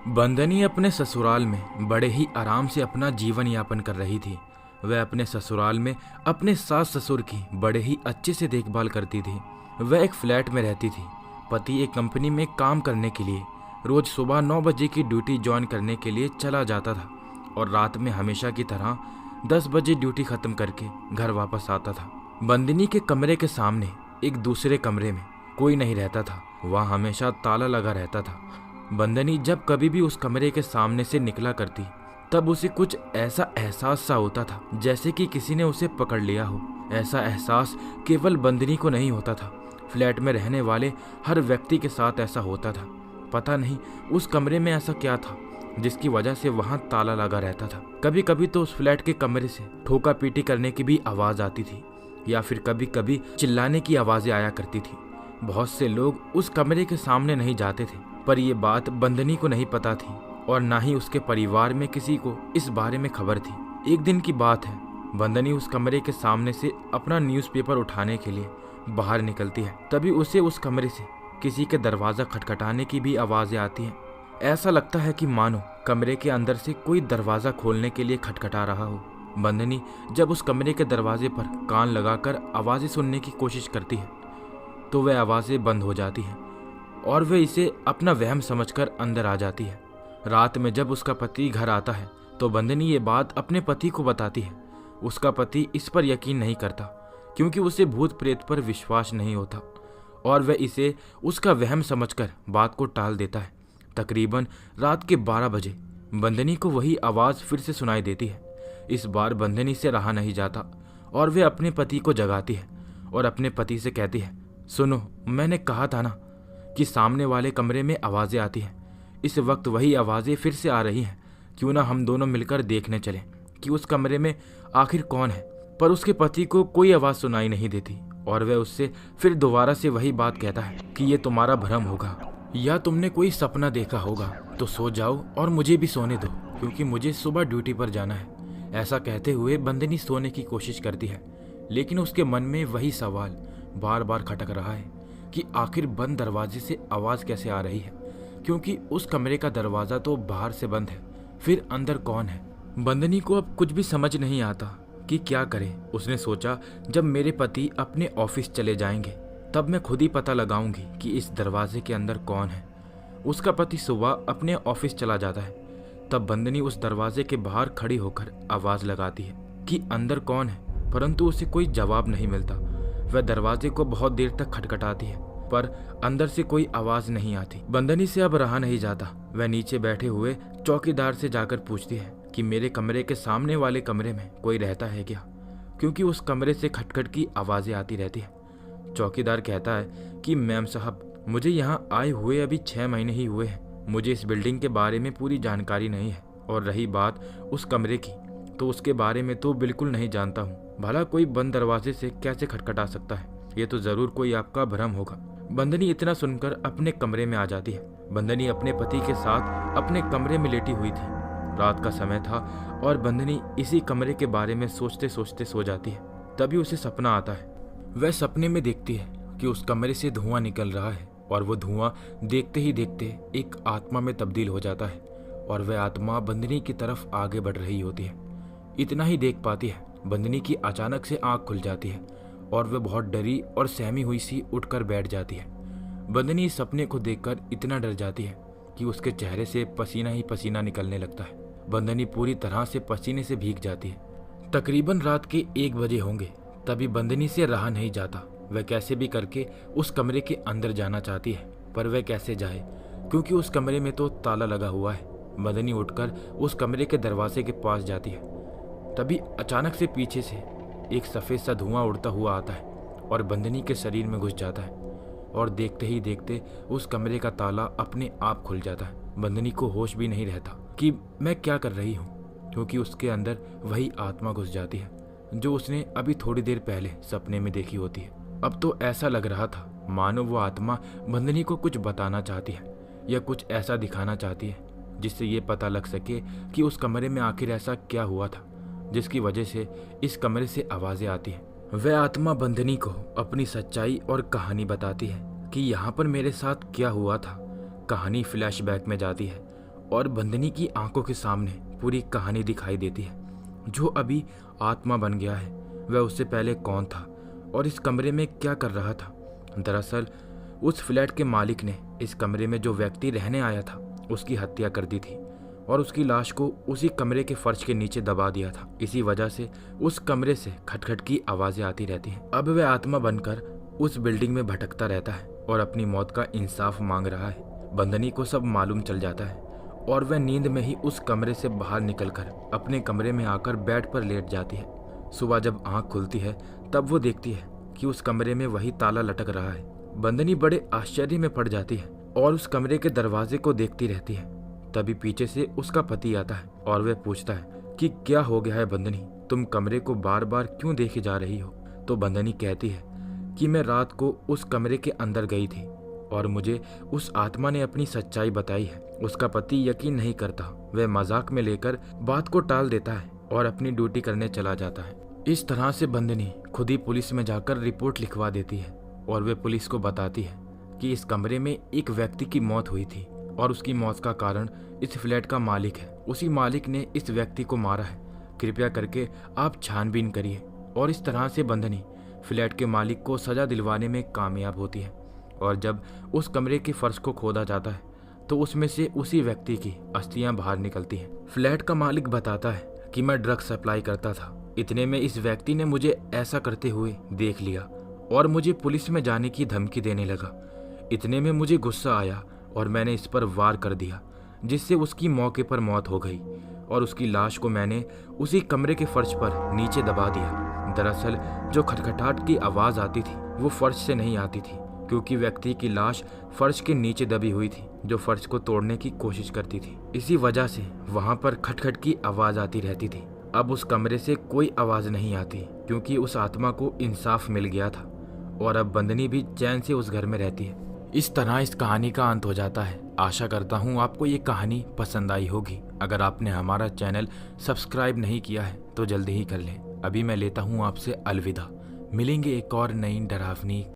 बंदनी अपने ससुराल में बड़े ही आराम से अपना जीवन यापन कर रही थी। वह अपने ससुराल में अपने सास ससुर की बड़े ही अच्छे से देखभाल करती थी। वह एक फ्लैट में रहती थी। पति एक कंपनी में काम करने के लिए रोज सुबह 9 बजे की ड्यूटी ज्वाइन करने के लिए चला जाता था और रात में हमेशा की तरह 10 बजे ड्यूटी खत्म करके घर वापस आता था। बंदनी के कमरे के सामने एक दूसरे कमरे में कोई नहीं रहता था। वहाँ हमेशा ताला लगा रहता था। बंदनी जब कभी भी उस कमरे के सामने से निकला करती तब उसे कुछ ऐसा एहसास सा होता था जैसे कि किसी ने उसे पकड़ लिया हो। ऐसा एहसास केवल बंदनी को नहीं होता था, फ्लैट में रहने वाले हर व्यक्ति के साथ ऐसा होता था। पता नहीं उस कमरे में ऐसा क्या था जिसकी वजह से वहां ताला लगा रहता था। कभी कभी तो उस फ्लैट के कमरे से ठोका पीटी करने की भी आवाज आती थी या फिर कभी कभी चिल्लाने की आवाजें आया करती थी। बहुत से लोग उस कमरे के सामने नहीं जाते थे, पर यह बात बंदनी को नहीं पता थी और ना ही उसके परिवार में किसी को इस बारे में खबर थी। एक दिन की बात है, बंदनी उस कमरे के सामने से अपना न्यूज़पेपर उठाने के लिए बाहर निकलती है। तभी उसे उस कमरे से किसी के दरवाज़ा खटखटाने की भी आवाज़ें आती हैं। ऐसा लगता है कि मानो कमरे के अंदर से कोई दरवाज़ा खोलने के लिए खटखटा रहा हो। बंदनी जब उस कमरे के दरवाजे पर कान लगाकर आवाज़ें सुनने की कोशिश करती है तो वह आवाज़ें बंद हो जाती हैं और वह इसे अपना वहम समझकर अंदर आ जाती है। रात में जब उसका पति घर आता है तो बंदनी ये बात अपने पति को बताती है। उसका पति इस पर यकीन नहीं करता क्योंकि उसे भूत प्रेत पर विश्वास नहीं होता और वह इसे उसका वहम समझकर बात को टाल देता है। तकरीबन रात के 12 बजे बंदनी को वही आवाज़ फिर से सुनाई देती है। इस बार बंदनी से रहा नहीं जाता और वह अपने पति को जगाती है और अपने पति से कहती है, सुनो, मैंने कहा था ना कि सामने वाले कमरे में आवाज़ें आती हैं। इस वक्त वही आवाज़ें फिर से आ रही हैं। क्यों ना हम दोनों मिलकर देखने चलें कि उस कमरे में आखिर कौन है। पर उसके पति को कोई आवाज़ सुनाई नहीं देती और वह उससे फिर दोबारा से वही बात कहता है कि ये तुम्हारा भ्रम होगा या तुमने कोई सपना देखा होगा, तो सो जाओ और मुझे भी सोने दो क्योंकि मुझे सुबह ड्यूटी पर जाना है। ऐसा कहते हुए बंदनी सोने की कोशिश करती है, लेकिन उसके मन में वही सवाल बार बार खटक रहा है कि आखिर बंद दरवाजे से आवाज़ कैसे आ रही है, क्योंकि उस कमरे का दरवाज़ा तो बाहर से बंद है, फिर अंदर कौन है। बंदनी को अब कुछ भी समझ नहीं आता कि क्या करे। उसने सोचा, जब मेरे पति अपने ऑफिस चले जाएंगे तब मैं खुद ही पता लगाऊंगी कि इस दरवाजे के अंदर कौन है। उसका पति सुबह अपने ऑफिस चला जाता है। तब बंदनी उस दरवाजे के बाहर खड़ी होकर आवाज़ लगाती है कि अंदर कौन है, परंतु उसे कोई जवाब नहीं मिलता। वह दरवाजे को बहुत देर तक खटखटाती है पर अंदर से कोई आवाज़ नहीं आती। बंदनी से अब रहा नहीं जाता। वह नीचे बैठे हुए चौकीदार से जाकर पूछती है कि मेरे कमरे के सामने वाले कमरे में कोई रहता है क्या, क्योंकि उस कमरे से खटखट की आवाज़ें आती रहती है। चौकीदार कहता है कि मैम साहब, मुझे यहाँ आए हुए अभी 6 महीने ही हुए हैं। मुझे इस बिल्डिंग के बारे में पूरी जानकारी नहीं है और रही बात उस कमरे की, तो उसके बारे में तो बिल्कुल नहीं जानता हूँ। भला कोई बंद दरवाजे से कैसे खटखटा सकता है? ये तो ज़रूर कोई आपका भ्रम होगा। बंदनी इतना सुनकर अपने कमरे में आ जाती है। बंदनी अपने पति के साथ अपने कमरे में लेटी हुई थी। रात का समय था और बंदनी इसी कमरे के बारे में सोचते सोचते सो जाती है। तभी उसे सपना आता है। वह सपने में देखती है कि उस कमरे से धुआं निकल रहा है और वो धुआं देखते ही देखते एक आत्मा में तब्दील हो जाता है और वह आत्मा बंदनी की तरफ आगे बढ़ रही होती है। इतना ही देख पाती है, बंदनी की अचानक से आंख खुल जाती है और वह बहुत डरी और सहमी हुई सी उठकर बैठ जाती है। बंदनी इस सपने को देखकर इतना डर जाती है कि उसके चेहरे से पसीना ही पसीना निकलने लगता है। बंदनी पूरी तरह से पसीने से भीग जाती है। तकरीबन रात के 1 बजे होंगे। तभी बंदनी से रहा नहीं जाता। वह कैसे भी करके उस कमरे के अंदर जाना चाहती है, पर वह कैसे जाए क्योंकि उस कमरे में तो ताला लगा हुआ है। बंदनी उठकर उस कमरे के दरवाजे के पास जाती है। तभी अचानक से पीछे से एक सफ़ेद सा धुआं उड़ता हुआ आता है और बंदनी के शरीर में घुस जाता है और देखते ही देखते उस कमरे का ताला अपने आप खुल जाता है। बंदनी को होश भी नहीं रहता कि मैं क्या कर रही हूँ, क्योंकि उसके अंदर वही आत्मा घुस जाती है जो उसने अभी थोड़ी देर पहले सपने में देखी होती है। अब तो ऐसा लग रहा था मानो वो आत्मा बंदनी को कुछ बताना चाहती है या कुछ ऐसा दिखाना चाहती है जिससे ये पता लग सके कि उस कमरे में आखिर ऐसा क्या हुआ था जिसकी वजह से इस कमरे से आवाज़ें आती हैं। वह आत्मा बंदनी को अपनी सच्चाई और कहानी बताती है कि यहाँ पर मेरे साथ क्या हुआ था। कहानी फ्लैशबैक में जाती है और बंदनी की आंखों के सामने पूरी कहानी दिखाई देती है। जो अभी आत्मा बन गया है वह उससे पहले कौन था और इस कमरे में क्या कर रहा था। दरअसल उस फ्लैट के मालिक ने इस कमरे में जो व्यक्ति रहने आया था उसकी हत्या कर दी थी और उसकी लाश को उसी कमरे के फर्श के नीचे दबा दिया था। इसी वजह से उस कमरे से खटखट की आवाजें आती रहती हैं। अब वह आत्मा बनकर उस बिल्डिंग में भटकता रहता है और अपनी मौत का इंसाफ मांग रहा है। बंदनी को सब मालूम चल जाता है और वह नींद में ही उस कमरे से बाहर निकलकर अपने कमरे में आकर बेड पर लेट जाती है। सुबह जब आंख खुलती है तब वो देखती है कि उस कमरे में वही ताला लटक रहा है। बंदनी बड़े आश्चर्य में पड़ जाती है और उस कमरे के दरवाजे को देखती रहती है। तभी पीछे से उसका पति आता है और वह पूछता है कि क्या हो गया है बंदनी, तुम कमरे को बार बार क्यों देखे जा रही हो। तो बंदनी कहती है कि मैं रात को उस कमरे के अंदर गई थी और मुझे उस आत्मा ने अपनी सच्चाई बताई है। उसका पति यकीन नहीं करता, वह मजाक में लेकर बात को टाल देता है और अपनी ड्यूटी करने चला जाता है। इस तरह से बंदनी खुद ही पुलिस में जाकर रिपोर्ट लिखवा देती है और वे पुलिस को बताती है कि इस कमरे में एक व्यक्ति की मौत हुई थी और उसकी मौत का कारण इस फ्लैट का मालिक है। उसी मालिक ने इस व्यक्ति को मारा है। कृपया करके आप छानबीन करिए। और इस तरह से बंदनी फ्लैट के मालिक को सजा दिलवाने में कामयाब होती है और जब उस कमरे के फर्श को खोदा जाता है तो उसमें से उसी व्यक्ति की अस्थियां बाहर निकलती हैं। फ्लैट का मालिक बताता है कि मैं ड्रग्स सप्लाई करता था, इतने में इस व्यक्ति ने मुझे ऐसा करते हुए देख लिया और मुझे पुलिस में जाने की धमकी देने लगा। इतने में मुझे गुस्सा आया और मैंने इस पर वार कर दिया, जिससे उसकी मौके पर मौत हो गई और उसकी लाश को मैंने उसी कमरे के फर्श पर नीचे दबा दिया। दरअसल जो खटखटाहट की आवाज़ आती थी वो फर्श से नहीं आती थी, क्योंकि व्यक्ति की लाश फर्श के नीचे दबी हुई थी जो फर्श को तोड़ने की कोशिश करती थी। इसी वजह से वहाँ पर खटखट की आवाज़ आती रहती थी। अब उस कमरे से कोई आवाज़ नहीं आती क्योंकि उस आत्मा को इंसाफ मिल गया था और अब बंदनी भी चैन से उस घर में रहती है। इस तरह इस कहानी का अंत हो जाता है। आशा करता हूँ आपको ये कहानी पसंद आई होगी। अगर आपने हमारा चैनल सब्सक्राइब नहीं किया है तो जल्दी ही कर लें। अभी मैं लेता हूँ आपसे अलविदा। मिलेंगे एक और नई डरावनी